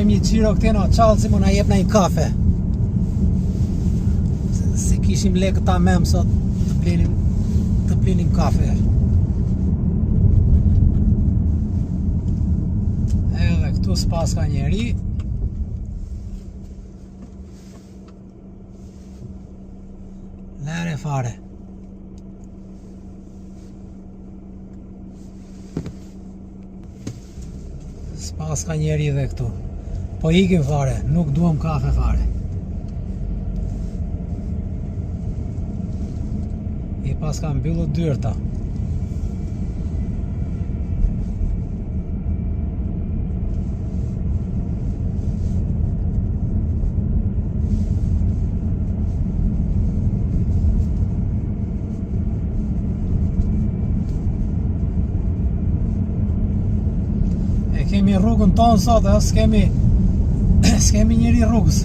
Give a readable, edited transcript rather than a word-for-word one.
kemi gjiro këtena qalë si mu na jep na i kafe. Se kishim lekë ta mem sot të plenim kafe. Edhe këtu s'pas ka njeri. Lere fare. S'pas ka njeri dhe këtu. Po ikim fare, nuk duam kafe fare. I pas ka mbyllu dyrta. Kemi rrugën tonë sot, s'kemi njëri rrugës.